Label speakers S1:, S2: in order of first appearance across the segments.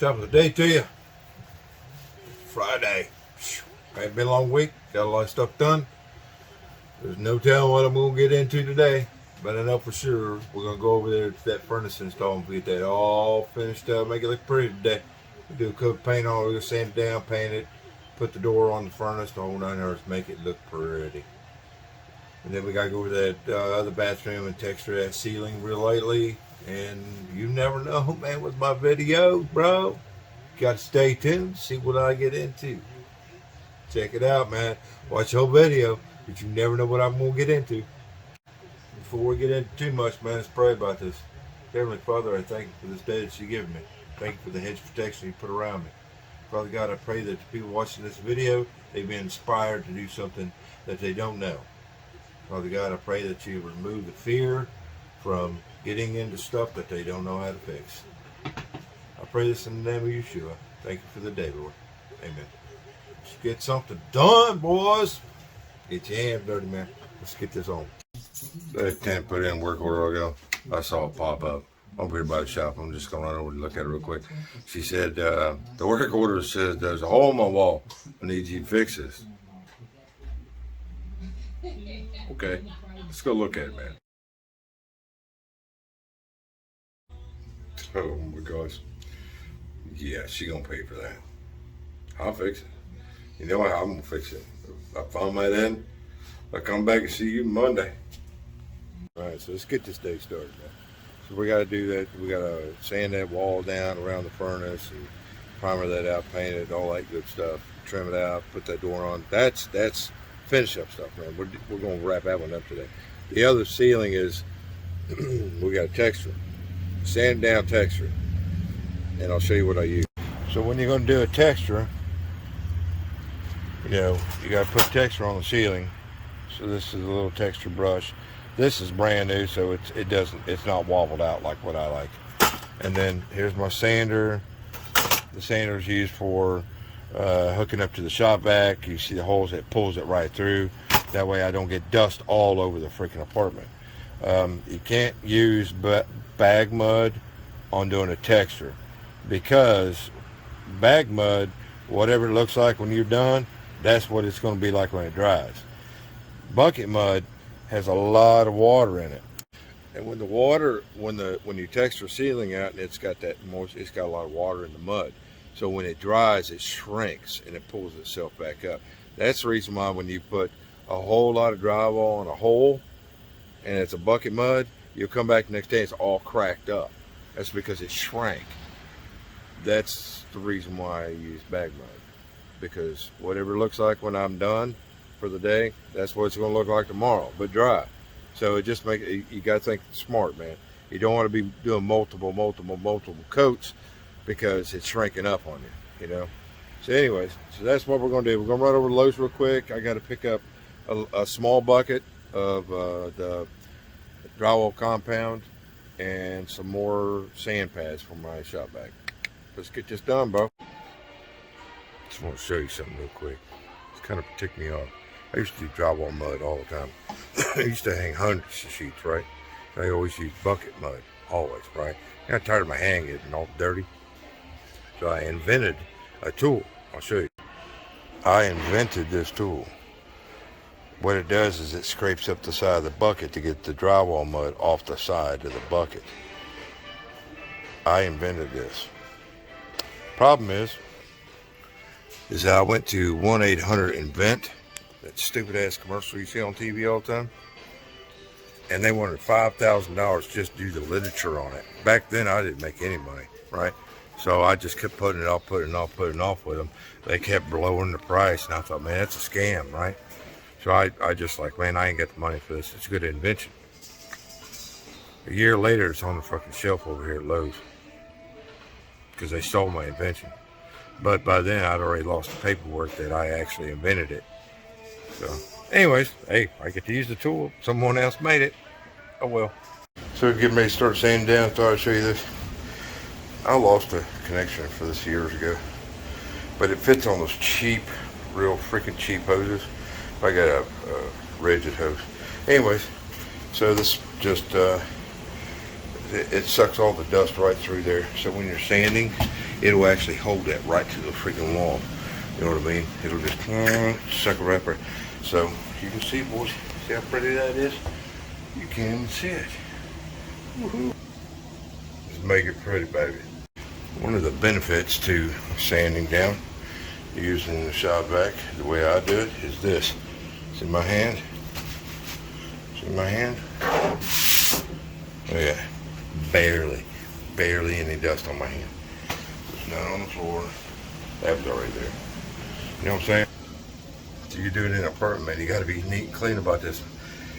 S1: Top of the day to you. Friday. It's been a long week. Got a lot of stuff done. There's no telling what I'm going to get into today. But I know for sure we're going to go over there to that furnace install and get that all finished up. Make it look pretty today. We do a coat of paint on it. We're going to sand it down, paint it, put the door on the furnace, the whole 9 yards, make it look pretty. And then we got to go over that other bathroom and texture that ceiling real lightly. And you never know, man, with my videos, bro. Got to stay tuned, see what I get into. Check it out, man. Watch the whole video, but you never know what I'm going to get into. Before we get into too much, man, let's pray about this. Heavenly Father, I thank you for this day that you give me. Thank you for the hedge of protection you put around me. Father God, I pray that the people watching this video, they be inspired to do something that they don't know. Father God, I pray that you remove the fear from getting into stuff that they don't know how to fix. I pray this in the name of Yeshua. Thank you for the day, Lord. Amen. Let's get something done, boys. Get your hands dirty, man. Let's get this on. That tent put in work order ago. I saw it pop up. I'm here by the shop. I'm just going to run over and look at it real quick. She said, the work order says there's a hole in my wall. I need you to fix this. Okay. Let's go look at it, man. Oh my gosh. Yeah, she gonna pay for that. I'll fix it. You know what? I'm gonna fix it. I found my end. I'll come back and see you Monday. Alright, so let's get this day started, man. So we gotta do that. We gotta sand that wall down around the furnace and primer that out, paint it, all that good stuff. Trim it out, put that door on. That's finish up stuff, man. We're gonna wrap that one up today. The other ceiling is we got a texture. Sand down texture, and I'll show you what I use. So when you're going to do a texture, you know, you got to put texture on the ceiling. So this is a little texture brush. This is brand new, so it's not wobbled out like what I like. And then here's my sander. The sander is used for hooking up to the shop vac. You see the holes, it pulls it right through. That way I don't get dust all over the freaking apartment. You can't use bag mud on doing a texture, because bag mud, whatever it looks like when you're done, that's what it's going to be like when it dries. Bucket mud has a lot of water in it, and when you texture ceiling out and it's got that moisture, it's got a lot of water in the mud, so when it dries it shrinks and it pulls itself back up. That's the reason why when you put a whole lot of drywall on a hole and it's a bucket mud, you'll come back the next day, it's all cracked up. That's because it shrank. That's the reason why I use bag mud. Because whatever it looks like when I'm done for the day, that's what it's going to look like tomorrow, but dry. So it just you got to think smart, man. You don't want to be doing multiple coats, because it's shrinking up on you, you know. So anyways, so that's what we're going to do. We're going to run over to Lowe's real quick. I got to pick up a small bucket of the drywall compound and some more sand pads for my shop vac. Let's get this done, bro. Just want to show you something real quick. It's kind of ticked me off. I used to do drywall mud all the time. I used to hang hundreds of sheets, right? I always use bucket mud, always, right? I got tired of my hand getting all dirty, so I invented a tool. I'll show you. I invented this tool. What it does is it scrapes up the side of the bucket to get the drywall mud off the side of the bucket. I invented this. Problem is that I went to 1-800-INVENT, that stupid ass commercial you see on TV all the time, and they wanted $5,000 just to do the literature on it. Back then I didn't make any money, right? So I just kept putting it off with them. They kept blowing the price, and I thought, man, that's a scam, right? So I just like, man, I ain't got the money for this. It's a good invention. A year later, it's on the fucking shelf over here at Lowe's, because they stole my invention. But by then, I'd already lost the paperwork that I actually invented it. So anyways, hey, I get to use the tool. Someone else made it. Oh well. So we're getting ready to start sanding down. Thought I'd show you this. I lost a connection for this years ago, but it fits on those cheap, real freaking cheap hoses. I got a rigid hose. Anyways, so this just it sucks all the dust right through there. So when you're sanding, it'll actually hold that right to the freaking wall. You know what I mean? It'll just sucker right there. So you can see, boys, see how pretty that is? You can't even see it. Woohoo. Just make it pretty, baby. One of the benefits to sanding down using the shop vac, the way I do it, is this. See my hand? See my hand? Oh yeah, barely any dust on my hand. There's none on the floor. That was already there. You know what I'm saying? So you do it in an apartment, you gotta be neat and clean about this.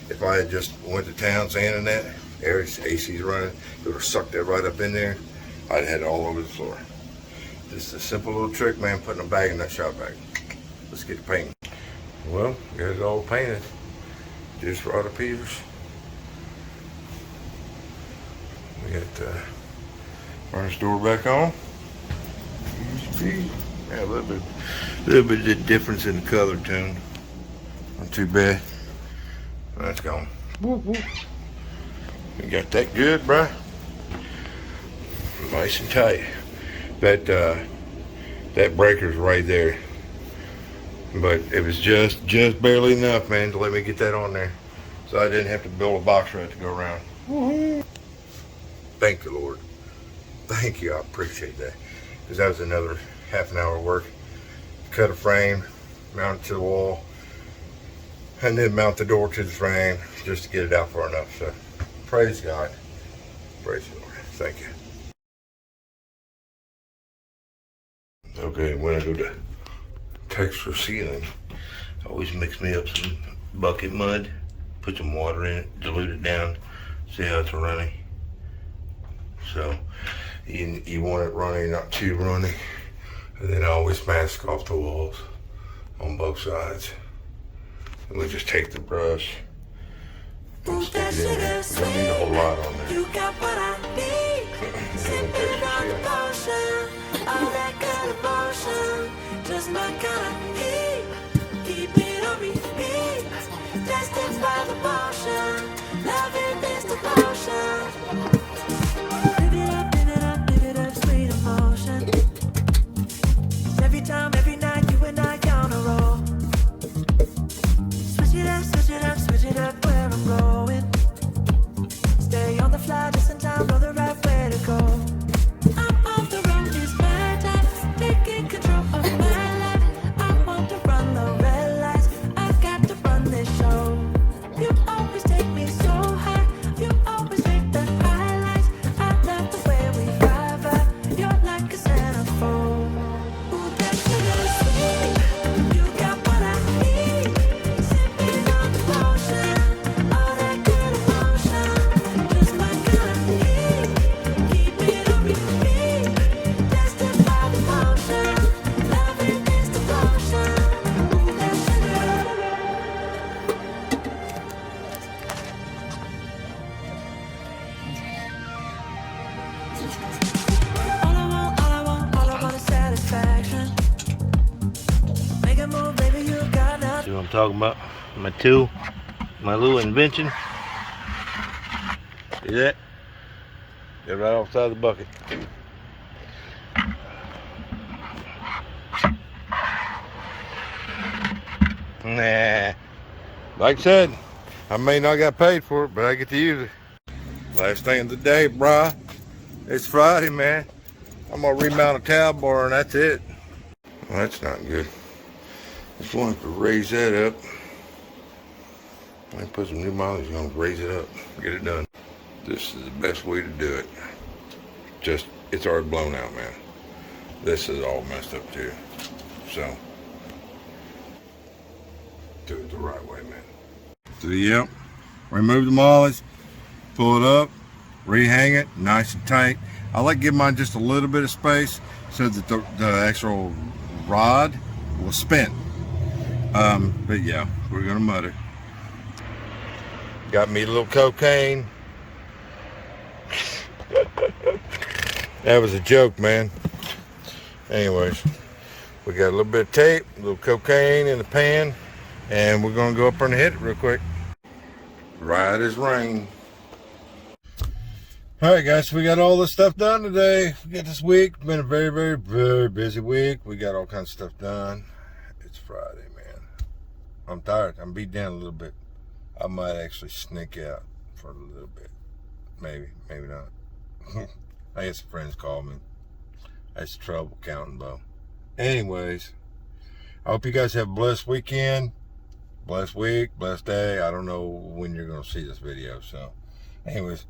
S1: If I had just went to town sanding that, AC's running, it would have sucked that right up in there. I'd had it all over the floor. Just a simple little trick, man, putting a bag in that shop vac. Let's get the paint. Well, got it all painted. Just Rada Peters. We got the furnace door back on. Yeah, a little bit of difference in the color tone. Not too bad. That's gone. Whoop, whoop. We got that good, bruh. Nice and tight. That breaker's right there. But it was just barely enough, man, to let me get that on there. So I didn't have to build a box rut to go around. Woo-hoo. Thank you, Lord. Thank you, I appreciate that. Because that was another half an hour work. Cut a frame, mount it to the wall, and then mount the door to the frame just to get it out far enough. So praise God. Praise the Lord. Thank you. Okay, when I go to texture sealing, I always mix me up some bucket mud, put some water in it, dilute it down, see how it's runny. So you want it runny, not too runny. And then I always mask off the walls on both sides. And we just take the brush and stick it in there. We don't need a whole lot on there.
S2: You got what I need. Sipping on the potion, all that good emotion, just my kind of heat. Keep it on repeat. Destined by the motion, loving this devotion. Live it up, sweet emotion. Every time, every night, you and I on a roll. Switch it up where I'm going. Stay on the fly, just in time, know the right way to go. I'm on the road, it's my time, taking control of my life. I want to run the red lights, I've got to run this show. You always take me so high, you always make the highlights. I love the way we vibe, you're like a centerfold. Ooh, that sugar sweet, you got what I need. Sipping on the potion, all that good emotion, just my kind of heat. Keep it on repeat, destined by the motion, loving this devotion. Ooh, that sugar. All I want is satisfaction. Make a move, baby, you got nothing.
S1: See what I'm talking about? My tool, my little invention. See that? Get right off the side of the bucket. Nah. Like I said, I may not got paid for it, but I get to use it. Last thing of the day, brah. It's Friday, man. I'm gonna remount a towel bar and that's it. Well, that's not good. Just wanted to raise that up. I put some new mileage on, raise it up, get it done. This is the best way to do it. Just, it's already blown out, man. This is all messed up too. So, do it the right way, man. So, yep, remove the mileage, pull it up, rehang it, nice and tight. I like to give mine just a little bit of space so that the actual rod will spin. But yeah, we're gonna mud it. Got me a little cocaine. That was a joke, man. Anyways, we got a little bit of tape, a little cocaine in the pan, and we're gonna go up there and hit it real quick. Right as rain. All right, guys, so we got all this stuff done today. We got this week. Been a very, very, very busy week. We got all kinds of stuff done. It's Friday, man. I'm tired. I'm beat down a little bit. I might actually sneak out for a little bit. Maybe not. I had some friends call me. That's trouble counting, Bo. Anyways, I hope you guys have a blessed weekend, blessed week, blessed day. I don't know when you're going to see this video. So, anyways,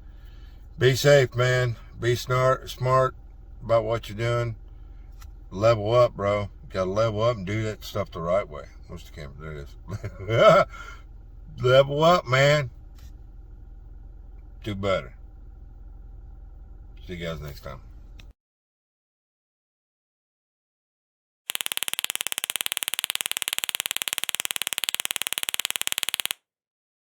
S1: be safe, man. Be smart about what you're doing. Level up, bro. You got to level up and do that stuff the right way. What's the camera? There it is. Level up, man. Do better. See you guys next time.